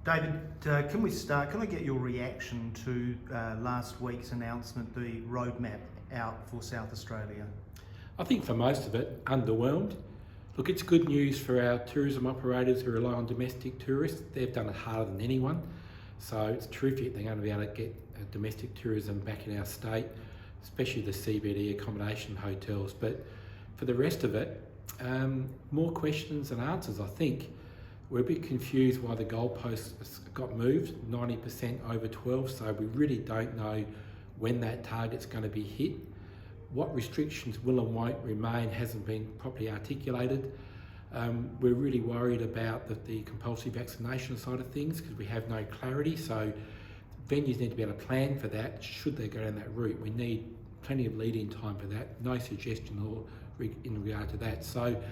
David, can we start? Can I get your reaction to last week's announcement, the roadmap out for South Australia? I think for most of it, underwhelmed. Look, it's good news for our tourism operators who rely on domestic tourists. They've done it harder than anyone. So it's terrific they're going to be able to get domestic tourism back in our state, especially the CBD accommodation hotels. But for the rest of it, more questions than answers, I think. We're a bit confused why the goalposts got moved, 90% over 12, so we really don't know when that target's going to be hit. What restrictions will and won't remain hasn't been properly articulated. We're really worried about the compulsory vaccination side of things because we have no clarity, so venues need to be able to plan for that should they go down that route. We need plenty of lead-in time for that, no suggestion in regard to that. So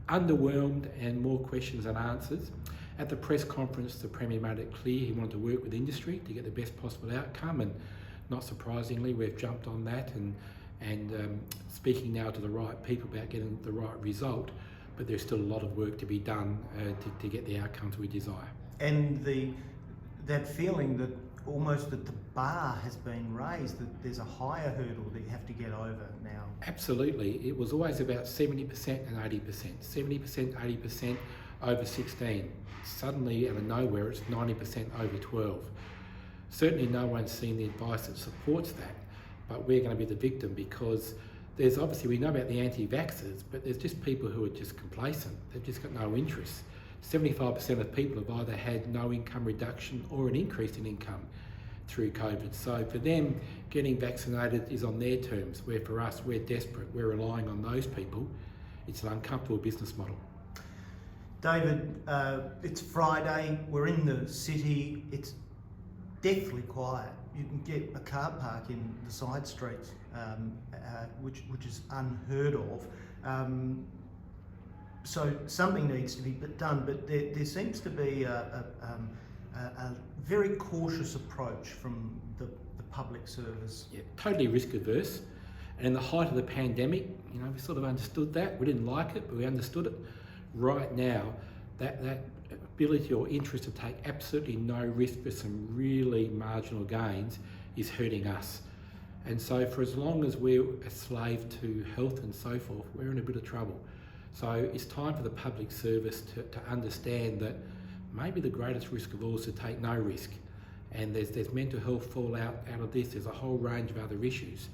underwhelmed and more questions than answers. At the press conference, the Premier made it clear he wanted to work with industry to get the best possible outcome, and not surprisingly, we've jumped on that and speaking now to the right people about getting the right result, but there's still a lot of work to be done to get the outcomes we desire. And that feeling that almost that the bar has been raised, that there's a higher hurdle that you have to get over now. Absolutely. It was always about 70% and 80%. 70%, 80% over 16. Suddenly, out of nowhere, it's 90% over 12. Certainly no one's seen the advice that supports that, but we're going to be the victim because there's obviously, we know about the anti-vaxxers, but there's just people who are just complacent. They've just got no interest. 75% of people have either had no income reduction or an increase in income through COVID. So for them, getting vaccinated is on their terms, where for us, we're desperate. We're relying on those people. It's an uncomfortable business model. David, it's Friday, we're in the city, it's deathly quiet. You can get a car park in the side streets, which is unheard of. So something needs to be done, but there seems to be a very cautious approach from the public service. Yeah, totally risk averse. And in the height of the pandemic, we sort of understood that. We didn't like it, but we understood it. Right now, that ability or interest to take absolutely no risk for some really marginal gains is hurting us. And so for as long as we're a slave to health and so forth, we're in a bit of trouble. So it's time for the public service to understand that maybe the greatest risk of all is to take no risk. And there's mental health fallout out of this, there's a whole range of other issues.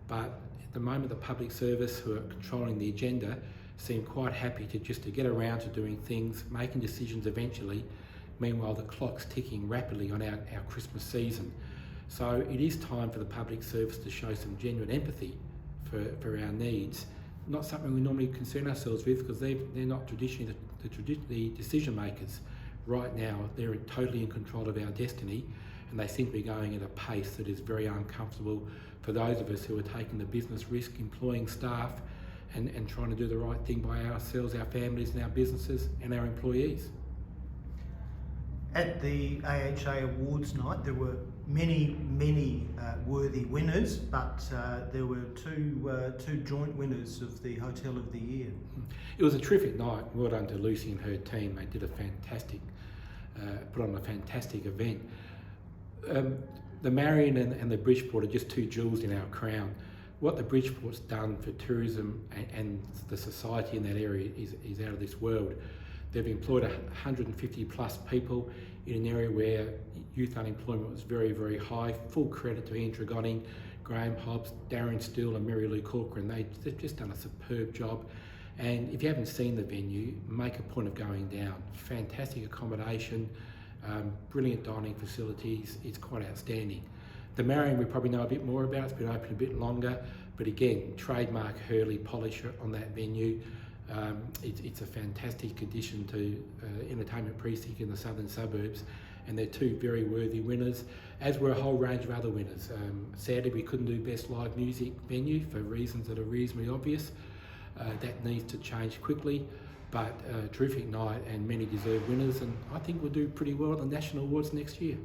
But at the moment, the public service who are controlling the agenda seem quite happy to get around to doing things, making decisions eventually. Meanwhile, the clock's ticking rapidly on our Christmas season. So it is time for the public service to show some genuine empathy for our needs. Not something we normally concern ourselves with because they're not traditionally the decision makers. Right now, they're totally in control of our destiny, and they seem to be going at a pace that is very uncomfortable for those of us who are taking the business risk, employing staff, and trying to do the right thing by ourselves, our families and our businesses and our employees. At the AHA Awards night, there were many worthy winners, but there were two joint winners of the Hotel of the Year. It was a terrific night. Well done to Lucy and her team. They did put on a fantastic event. The Marion and the Bridgeport are just two jewels in our crown. What the Bridgeport's done for tourism and the society in that area is out of this world. They've employed 150 plus people in an area where youth unemployment was very, very high. Full credit to Ian Tregonning, Graham Hobbs, Darren Steele and Mary Lou Corcoran. They've just done a superb job. And if you haven't seen the venue, make a point of going down. Fantastic accommodation, brilliant dining facilities. It's quite outstanding. The Marion we probably know a bit more about. It's been open a bit longer, but again, trademark Hurley polish on that venue. It's a fantastic addition to entertainment precinct in the southern suburbs, and they're two very worthy winners, as were a whole range of other winners. Sadly, we couldn't do best live music venue for reasons that are reasonably obvious. That needs to change quickly, but terrific night and many deserved winners, and I think we'll do pretty well at the National Awards next year.